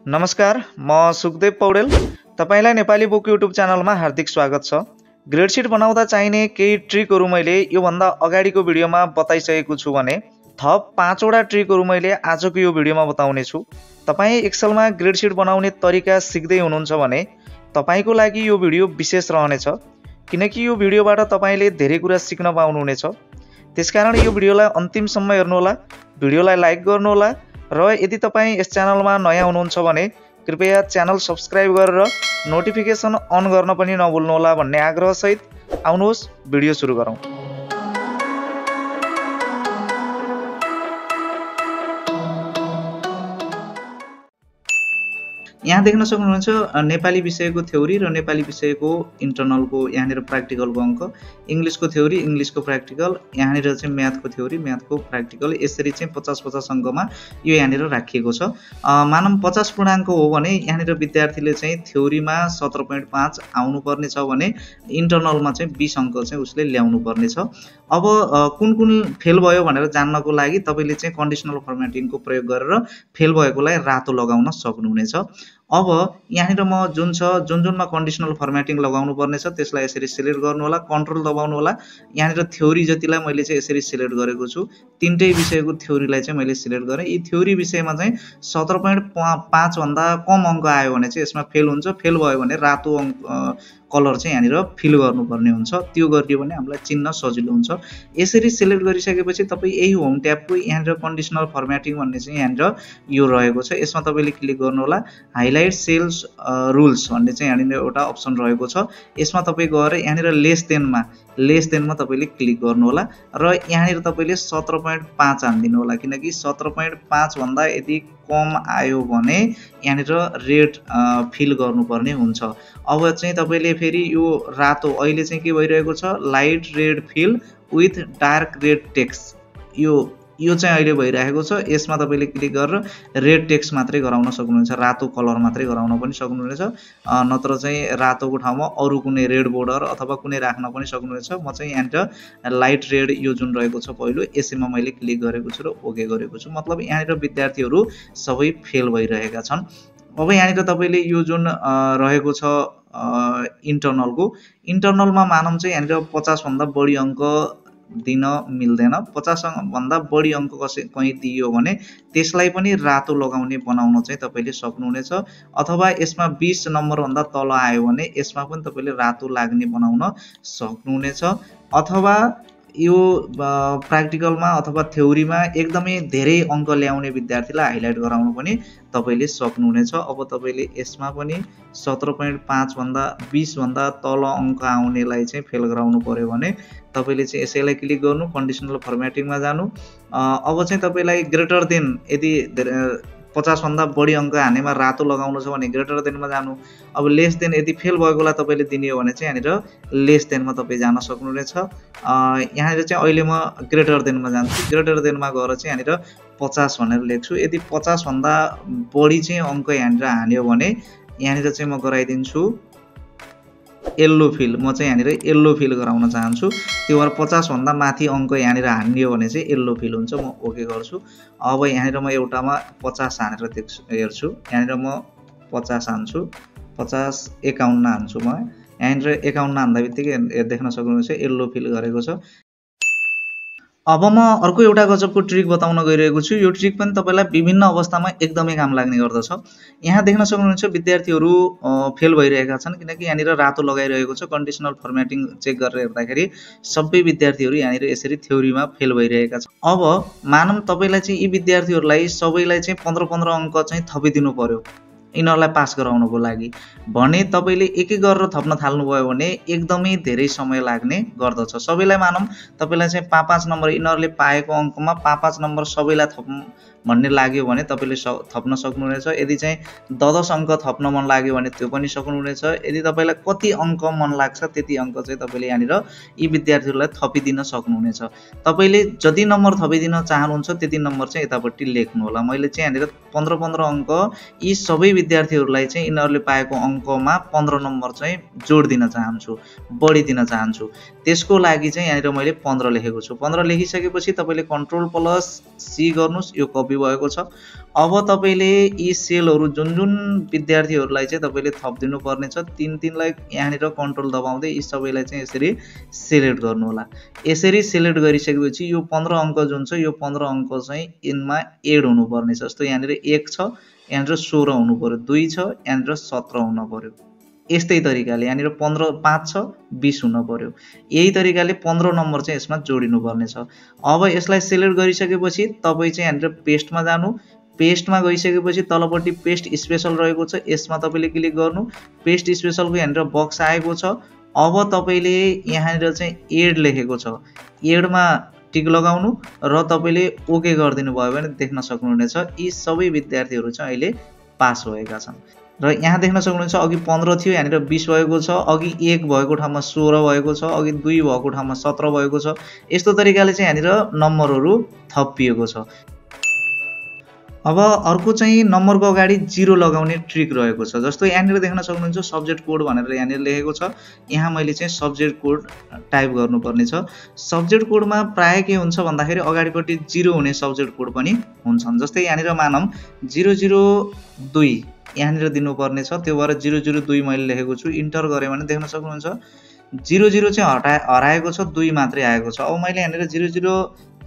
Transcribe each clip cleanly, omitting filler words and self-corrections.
नमस्कार, म सुखदेव पौडेल। तपाईलाई नेपाली बुक युट्युब च्यानलमा हार्दिक स्वागत छ। ग्रेडसिट बनाउँदा चाहिने केही ट्रिकहरू मैले योभन्दा अगाडिको भिडियोमा बताइसकेको छु भने थप 5 वटा ट्रिकहरू मैले आजको यो भिडियोमा बताउने छु। तपाईँ एक्सेलमा ग्रेडसिट बनाउने तरिका सिक्दै हुनुहुन्छ भने तपाईको लागि यो भिडियो विशेष रहनेछ, किनकि यो भिडियोबाट तपाईले धेरै कुरा सिक्न पाउनुहुनेछ। त्यसकारण यो भिडियोलाई अन्तिमसम्म हेर्नुहोला, भिडियोलाई लाइक गर्नुहोला र यदि तपाईँ यस च्यानलमा नयाँ हुनुहुन्छ भने कृपया च्यानल सब्स्क्राइब गरेर नोटिफिकेसन अन गर्न पनि नभुल्नुहोला भन्ने आग्रहसहित आउनुहोस् भिडियो सुरु गरौँ। यहाँ देख्न सक्नुहुन्छ नेपाली विषयको थ्योरी र नेपाली विषयको इन्टरनलको यहाँनिर प्र्याक्टिकलको अङ्क, इङ्ग्लिसको थ्योरी, इङ्ग्लिसको प्र्याक्टिकल, यहाँनिर चाहिँ म्याथको थ्योरी, म्याथको प्र्याक्टिकल, यसरी चाहिँ 50-50 अङ्कमा यो यहाँनिर राखिएको छ। मानम 50 पूर्णाङ्क हो भने यहाँनिर विद्यार्थीले चाहिँ थ्योरीमा 17.5 आउनुपर्ने छ भने इन्टरनलमा चाहिँ 20 अङ्क चाहिँ उसले ल्याउनु पर्ने छ। अब कुन कुन फेल भयो भनेर जान्नको लागि तपाईले चाहिँ कन्डिसनल फर्मेटिङको प्रयोग गरेर फेल भएकोलाई रातो लगाउन सक्नुहुनेछ। अब यहाँनिर म जुनमा कन्डिसनल फर्मेटिङ लगाउनु पर्ने छ त्यसलाई यसरी सिलेक्ट गर्नु होला, कन्ट्रोल दबाउनु होला। यहाँनिर थ्योरी जतिलाई मैले चाहिँ यसरी सिलेक्ट गरेको छु, तीनटै विषयको थ्योरीलाई चाहिँ मैले सिलेक्ट गरेँ। यी थ्योरी विषयमा चाहिँ 17.5 भन्दा कम अङ्क आयो भने चाहिँ यसमा फेल हुन्छ। फेल भयो भने रातो कलर चाहिँ यहाँनिर फिल गर्नुपर्ने हुन्छ, त्यो गरियो भने हामीलाई चिन्न सजिलो हुन्छ। यसरी सिलेक्ट गरिसकेपछि तपाईँ यही होम ट्याबको यहाँनिर कन्डिसनल फर्मेटिङ भन्ने चाहिँ यहाँनिर यो रहेको छ, यसमा तपाईँले क्लिक गर्नु होला। हाइलाइट सेल्स रुल्स भन्ने चाहिँ यहाँनिर एउटा अप्सन रहेको छ, यसमा तपाईँ गएर यहाँनिर लेस देनमा तपाईँले क्लिक गर्नु होला र यहाँनिर तपाईँले 17.5 हानिदिनु होला, किनकि 17.5 भन्दा यदि कम आयो भने यहाँनिर रेड फिल गर्नुपर्ने हुन्छ। अब चाहिँ तपाईँले फेरि यो रातो अहिले चाहिँ के भइरहेको छ, light red fill with dark red text, यो चाहिँ अहिले भइरहेको छ। यसमा तपाईँले क्लिक गरेर रेड टेक्स्ट मात्रै गराउन सक्नुहुन्छ, रातो कलर मात्रै गराउन पनि सक्नुहुनेछ, नत्र चाहिँ रातोको ठाउँमा अरू कुनै रेड बोर्डर अथवा कुनै राख्न पनि सक्नुहुनेछ। म चाहिँ यहाँनिर लाइट रेड यो जुन रहेको छ पहिलो यसैमा मैले क्लिक गरेको छु र ओके गरेको छु, मतलब यहाँनिर विद्यार्थीहरू सबै फेल भइरहेका छन्। अब यहाँनिर तपाईँले यो जुन रहेको छ इन्टरनलमा मानौँ चाहिँ यहाँनिर 50 भन्दा बढी अङ्क दिन मिल्दैन। 50 भन्दा बढी अङ्क कहीँ दियो भने त्यसलाई पनि रातो लगाउने बनाउन चाहिँ तपाईँले सक्नुहुनेछ, अथवा यसमा 20 नम्बर भन्दा तल आयो भने यसमा पनि तपाईँले रातो लाग्ने बनाउन सक्नुहुनेछ। अथवा यो प्र्याक्टिकलमा अथवा थ्योरीमा एकदमै धेरै अङ्क ल्याउने विद्यार्थीलाई हाइलाइट गराउनु पनि तपाईँले सक्नुहुनेछ। अब तपाईँले यसमा पनि 17.5 भन्दा 20 भन्दा तल अङ्क आउनेलाई चाहिँ फेल गराउनु पर्यो भने तपाईँले चाहिँ यसैलाई क्लिक गर्नु, कन्डिसनल फर्मेटिङमा जानु। अब चाहिँ तपाईँलाई ग्रेटर देन यदि 50 भन्दा बढी अङ्क हानेमा रातो लगाउनु छ भने ग्रेटर देनमा जानु। अब लेस देन यदि फेल भएकोलाई तपाईँले दिने हो भने चाहिँ यहाँनिर लेस देनमा तपाईँ जान सक्नुहुनेछ। यहाँनिर चाहिँ अहिले म ग्रेटर देनमा जान्छु, ग्रेटर देनमा गएर चाहिँ यहाँनिर 50 भनेर लेख्छु। यदि 50 भन्दा बढी चाहिँ अङ्क यहाँनिर हान्यो भने यहाँनिर चाहिँ म गराइदिन्छु येल्लो फिल, म चाहिँ यहाँनिर येल्लो फिल गराउन चाहन्छु। त्यो भएर 50 भन्दा माथि अङ्क यहाँनिर हान्यो भने चाहिँ येल्लो फिल हुन्छ, म ओके गर्छु। अब यहाँनिर म एउटामा 50 हानेर हेर्छु, यहाँनिर म 50 हान्छु, 50 51 हान्छु। म यहाँनिर 51 हान्दा बित्तिकै देख्न सक्नुहुन्छ येल्लो फिल गरेको छ। अब म अर्को एउटा गजबको ट्रिक बताउन गइरहेको छु। यो ट्रिक पनि तपाईँलाई विभिन्न अवस्थामा एकदमै काम लाग्ने गर्दछ। यहाँ देख्न सक्नुहुन्छ विद्यार्थीहरू फेल भइरहेका छन्, किनकि यहाँनिर रातो लगाइरहेको छ। कन्डिसनल फर्मेटिङ चेक गरेर हेर्दाखेरि सबै विद्यार्थीहरू यहाँनिर यसरी थ्योरीमा फेल भइरहेका छन्। अब मानौँ तपाईँलाई चाहिँ यी विद्यार्थीहरूलाई सबैलाई चाहिँ 15-15 अङ्क चाहिँ थपिदिनु पर्यो यिनीहरूलाई पास गराउनको लागि भने तपाईँले एक एक गरेर थप्न थाल्नुभयो भने एकदमै धेरै समय लाग्ने गर्दछ। सबैलाई मानौँ तपाईँलाई चाहिँ 5-5 नम्बर यिनीहरूले पाएको अङ्कमा 5-5 नम्बर सबैलाई थप्नु भन्ने लाग्यो भने तपाईँले थप्न सक्नुहुनेछ। यदि चाहिँ 10-10 अङ्क थप्न मन लाग्यो भने त्यो पनि सक्नुहुनेछ। यदि तपाईँलाई कति अङ्क मन लाग्छ त्यति अङ्क चाहिँ तपाईँले यहाँनिर यी विद्यार्थीहरूलाई थपिदिन सक्नुहुनेछ। तपाईँले जति नम्बर थपिदिन चाहनुहुन्छ त्यति नम्बर चाहिँ यतापट्टि लेख्नु होला। मैले चाहिँ यहाँनिर 15-15 अङ्क यी सबै विद्यार्थीहरूलाई चाहिँ यिनीहरूले पाएको अङ्कमा 15 नम्बर चाहिँ जोड दिन चाहन्छु, बढी दिन चाहन्छु। त्यसको लागि चाहिँ यहाँनिर मैले 15 लेखेको छु। 15 लेखिसकेपछि तपाईँले कन्ट्रोल प्लस सी गर्नुहोस्, यो कपी भएको छ। अब तपाईले यी सेलहरु जुन जुन विद्यार्थीहरुलाई चाहिँ तपाईले थपिदिनु पर्ने छ तीनलाई यहाँनिर कन्ट्रोल दबाउँदै यी सबैलाई चाहिँ यसरी सिलेक्ट गर्नु होला। यसरी सिलेक्ट गरिसकेपछि यो 15 अंक जुन छ यो 15 अंक चाहिँ इनमा एड हुनु पर्ने छ। जस्तो यहाँनिर 1 छ, यहाँनिर 16 हुनु पर्यो, 2 छ, यहाँनिर 17 हुनु पर्यो। यस्तै तरिकाले यहाँनिर 15 5 छ 20 हुन पर्यो। यही तरिकाले 15 नम्बर चाहिँ यसमा जोडिनु पर्ने छ। अब यसलाई सिलेक्ट गरिसकेपछि तपाई चाहिँ यहाँनिर पेस्टमा जानु। पेस्टमा गइसकेपछि तलपट्टि पेस्ट स्पेशल रहेको छ, यसमा तपाईले क्लिक गर्नु। पेस्ट स्पेशलको यहाँनिर बक्स आएको छ। अब तपाईले यहाँनिर चाहिँ एड लेखेको छ, एडमा टिक लगाउनु र तपाईले ओके गरिदिनु भयो भने देख्न सक्नुहुनेछ यी सबै विद्यार्थीहरु चाहिँ अहिले पास भएका छन्। र यहाँ देख्न सक्नुहुन्छ अघि 15 थियो यहाँनिर 20 भएको छ, अघि 1 भएको ठाउँमा 16 भएको छ, अघि 2 भएको ठाउँमा 17 भएको छ। यस्तो तरिकाले चाहिँ यहाँनिर नम्बरहरु थपिएको छ। अब अर्को चाहिँ नम्बरको अगाडि 0 लगाउने ट्रिक रहेको छ। जस्तो यहाँनिर देख्न सक्नुहुन्छ सब्जेक्ट कोड भनेर यहाँनिर लेखेको छ। यहाँ मैले चाहिँ सब्जेक्ट कोड टाइप गर्नुपर्ने छ। सब्जेक्ट कोडमा प्राय के हुन्छ भन्दाखेरि अगाडिपट्टि 0 हुने सब्जेक्ट कोड पनि हुन्छन्। जस्तै यहाँनिर मानौं 002 यहाँनिर दिनुपर्ने छ, त्यो भएर 002 मैले लेखेको छु। इन्टर गरे भने देख्न सक्नुहुन्छ 00 चाहिँ हराएको छ, 2 मात्रै आएको छ। अब मैले यहाँनिर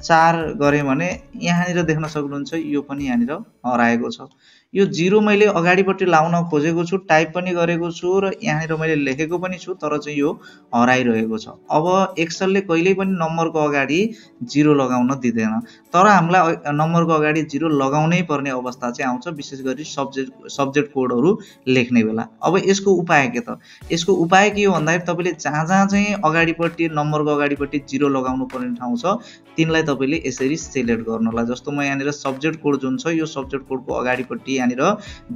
004 गरे भने यहाँनिर देख्न सक्नुहुन्छ यो पनि यहाँनिर हराएको छ। यो 0 मैले अगाडिपट्टि लाउन खोजेको छु, टाइप पनि गरेको छु र यहाँनिर मैले लेखेको पनि छु, तर चाहिँ यो हराइरहेको छ। अब एक्सेलले कहिल्यै पनि नम्बरको अगाडि 0 लगाउन दिँदैन, तर हामीलाई नम्बरको अगाडि 0 लगाउनै पर्ने अवस्था चाहिँ आउँछ, विशेष गरी सब्जेक्ट कोडहरु लेख्ने बेला। अब यसको उपाय के त? यसको उपाय के हो भन्दाखेरि तपाईले जहाँ जहाँ चाहिँ अगाडिपट्टि नम्बरको अगाडिपट्टि 0 लगाउनु पर्ने ठाउँ छ तिनलाई तपाईले यसरी सिलेक्ट गर्नु होला। जस्तो म यहाँनिर सब्जेक्ट कोड जुन छ यो सब्जेक्ट कोडको अगाडिपट्टि यहाँनिर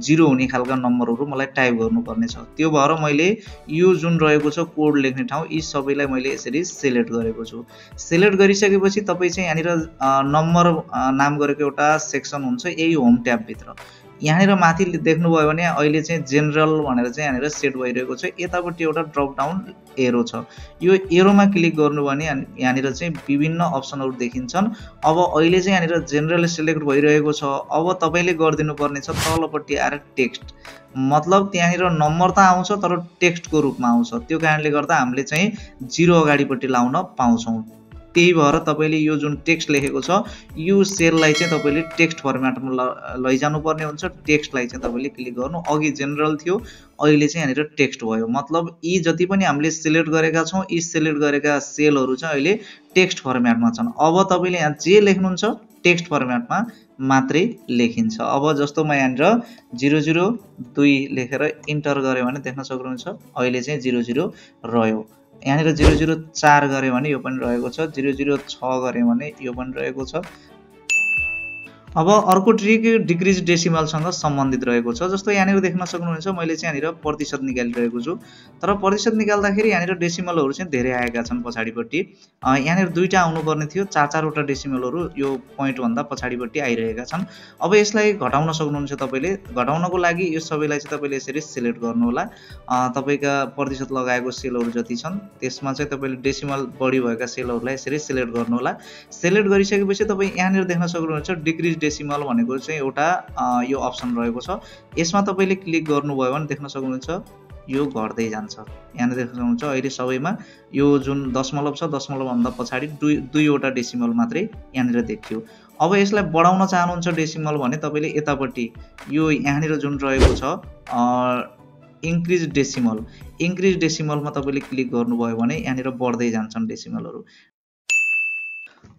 0 हुने खालका नम्बरहरु मलाई टाइप गर्नुपर्ने छ। त्यो भएर मैले यो जुन रहेको छ कोड लेख्ने ठाउँ यी सबैलाई मैले यसरी सिलेक्ट गरेको छु। सिलेक्ट गरिसकेपछि तपाई चाहिँ यहाँनिर नम्बर नाम गरेको एउटा सेक्सन हुन्छ, यही होम ट्याब भित्र यहाँनिर माथि देख्नुभयो भने अहिले चाहिँ जेनरल भनेर चाहिँ यहाँनिर सेट भइरहेको छ। यतापट्टि एउटा ड्रप डाउन एरो छ, यो एरोमा क्लिक गर्नु भने यहाँनिर चाहिँ विभिन्न अप्सनहरु देखिन्छन्। अब अहिले चाहिँ यहाँनिर जेनरल सिलेक्ट भइरहेको छ। अब तपाईले गर्दिनु पर्ने छ तलपट्टि आएर टेक्स्ट, मतलब त्यहाँनिर नम्बर त आउँछ तर टेक्स्टको रूपमा आउँछ। त्यो कारणले गर्दा हामीले चाहिँ 0 अगाडिपट्टि लाउन पाउँछौं। त्यही भएर तपाईले यो जुन टेक्स्ट लेखेको छ यो सेललाई चाहिँ तपाईले टेक्स्ट फर्मेटमा लैजानु पर्ने हुन्छ। टेक्स्टलाई चाहिँ तपाईले क्लिक गर्नु। अघि जेनरल थियो, अहिले चाहिँ यहाँनिर टेक्स्ट भयो। मतलब यी जति पनि हामीले सिलेक्ट गरेका छौं यी सिलेक्ट गरेका सेलहरु चाहिँ अहिले टेक्स्ट फर्मेटमा छन्। अब तपाईले यहाँ जे लेख्नुहुन्छ टेक्स्ट फर्मेटमा मात्रै लेखिन्छ। अब जस्तो म यहाँनिर 002 लेखेर इन्टर गरे भने देख्न सक्नुहुन्छ अहिले चाहिँ 00 रह्यो। यहाँनिर 004 गरे भने यो पनि रहेको छ, 006 गरे भने यो पनि रहेको छ। अब अर्को ट्रिक डिक्रिज डेसिमलसँग सम्बन्धित रहेको छ। जस्तो यहाँनिर देख्न सक्नुहुन्छ मैले चाहिँ यहाँनिर प्रतिशत निकालिरहेको छु, तर प्रतिशत निकाल्दाखेरि यहाँनिर डेसिमलहरु चाहिँ धेरै आएका छन् पछाडिपट्टि। यहाँनिर दुईटा आउनु पर्ने थियो, 4 वटा डेसिमलहरु यो पोइन्ट भन्दा पछाडिपट्टि आइरहेका छन्। अब यसलाई घटाउन सक्नुहुन्छ तपाईले। घटाउनको लागि यो सबैलाई चाहिँ तपाईले यसरी सिलेक्ट गर्नु होला। तपाईका प्रतिशत लगाएको सेलहरु जति छन् त्यसमा चाहिँ तपाईले डेसिमल बढी भएका सेलहरुलाई यसरी सिलेक्ट गर्नु होला। सिलेक्ट गरिसकेपछि तपाई यहाँनिर देख्न सक्नुहुन्छ डिक्रिज डेसिमल भनेको चाहिँ एउटा यो अप्सन रहेको छ। यसमा तपाईले क्लिक गर्नुभयो भने देख्न सक्नुहुन्छ यो घट्दै जान्छ। यहाँ देख्न सक्नुहुन्छ अहिले सबैमा यो जुन दशमलव छ दशमलव भन्दा पछाडी दुई वटा डेसिमल मात्रै यहाँनिर देखियो। अब यसलाई बढाउन चाहनुहुन्छ डेसिमल भने तपाईले यतापट्टि यो यहाँनिर जुन रहेको छ इन्क्रिज डेसिमलमा तपाईले क्लिक गर्नुभयो भने यहाँनिर बढ्दै जान्छन् डेसिमलहरु।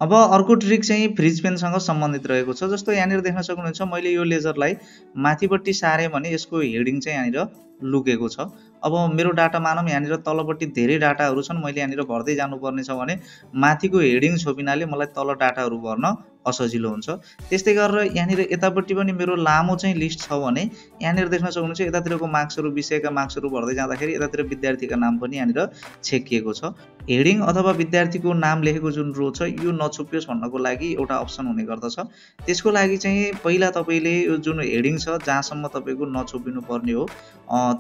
अब अर्को ट्रिक चाहिँ फ्रिज पेनसँग सम्बन्धित रहेको छ। जस्तो यहाँनिर देख्न सक्नुहुन्छ मैले यो लेजरलाई माथिपट्टि सारे भने यसको हेडिङ चाहिँ यहाँनिर लुकेको छ। अब मेरो डाटा मानौं यहाँनिर तलपट्टि धेरै डाटाहरु छन्, मैले यहाँनिर भर्दै जानुपर्ने छ भने माथिको हेडिङ छोपिनाले मलाई तल डाटाहरु भर्न असजिलो हुन्छ। त्यस्तै गरेर यहाँनिर यतापट्टि पनि मेरो लामो चाहिँ लिस्ट छ भने यहाँनिर देख्न सक्नुहुन्छ यतातिरको मार्क्सहरु विषयका मार्क्सहरु भर्दै जाँदाखेरि यतातिर विद्यार्थीका नाम पनि यहाँनिर छेकिएको छ। हेडिङ अथवा विद्यार्थीको नाम लेखेको जुन रो छ यो नछुपियोस् भन्नको लागि एउटा अप्सन हुने गर्दछ। त्यसको लागि चाहिँ पहिला तपाईले यो जुन हेडिङ छ जहाँसम्म तपाईको नछुपिनु पर्ने हो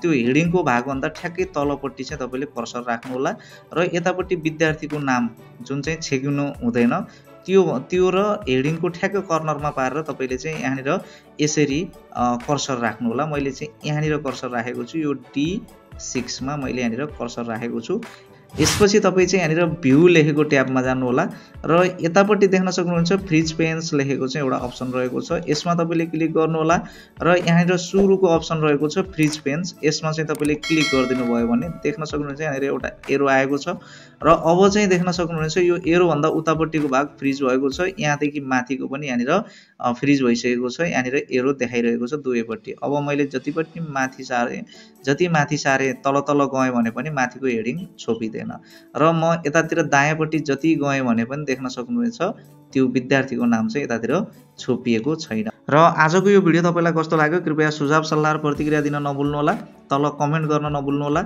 त्यो हेडिङको भागभन्दा ठ्याक्कै तलपट्टि चाहिँ तपाईँले कर्सर राख्नुहोला र यतापट्टि विद्यार्थीको नाम जुन चाहिँ छेकिनु हुँदैन त्यो र हेडिङको ठ्याक्क कर्नरमा पारेर तपाईँले चाहिँ यहाँनिर यसरी कर्सर राख्नुहोला। मैले चाहिँ यहाँनिर कर्सर राखेको छु, यो D6 मा मैले यहाँनिर कर्सर राखेको छु। यसपछि तपाईँ चाहिँ यहाँनिर भ्यू लेखेको ट्याबमा जानुहोला र यतापट्टि देख्न सक्नुहुन्छ फ्रिज पेन्स लेखेको चाहिँ एउटा अप्सन रहेको छ, यसमा तपाईँले क्लिक गर्नुहोला र यहाँनिर सुरुको अप्सन रहेको छ फ्रिज पेन्स, यसमा चाहिँ तपाईँले क्लिक गरिदिनु भयो भने देख्न सक्नुहुन्छ यहाँनिर एउटा एरो आएको छ र अब चाहिँ देख्न सक्नुहुन्छ यो एरोभन्दा उतापट्टिको भाग फ्रिज भएको छ, यहाँदेखि माथिको पनि यहाँनिर फ्रिज भइसकेको छ, यहाँनिर एरो देखाइरहेको छ दुवैपट्टि। अब मैले जति माथि सारे तल गएँ भने पनि माथिको हेडिङ छोपिँदैन र म यतातिर दायाँपट्टि जति गएँ भने पनि देख्न सक्नुहुन्छ त्यो विद्यार्थीको नाम चाहिँ यतातिर छोपिएको छैन। र आजको यो भिडियो तपाईँलाई कस्तो लाग्यो कृपया सुझाव सल्लाह र प्रतिक्रिया दिन नभुल्नुहोला, तल कमेन्ट गर्न नभुल्नुहोला।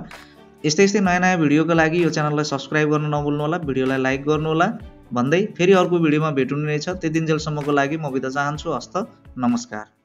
यस्तै नयाँ भिडियोको लागि यो च्यानललाई सब्स्क्राइब गर्न नभुल्नुहोला, भिडियोलाई लाइक गर्नुहोला भन्दै फेरि अर्को भिडियोमा भेट्नु नै छ। त्यतिन्जेलसम्मको लागि म बिदा चाहन्छु। हस्त नमस्कार।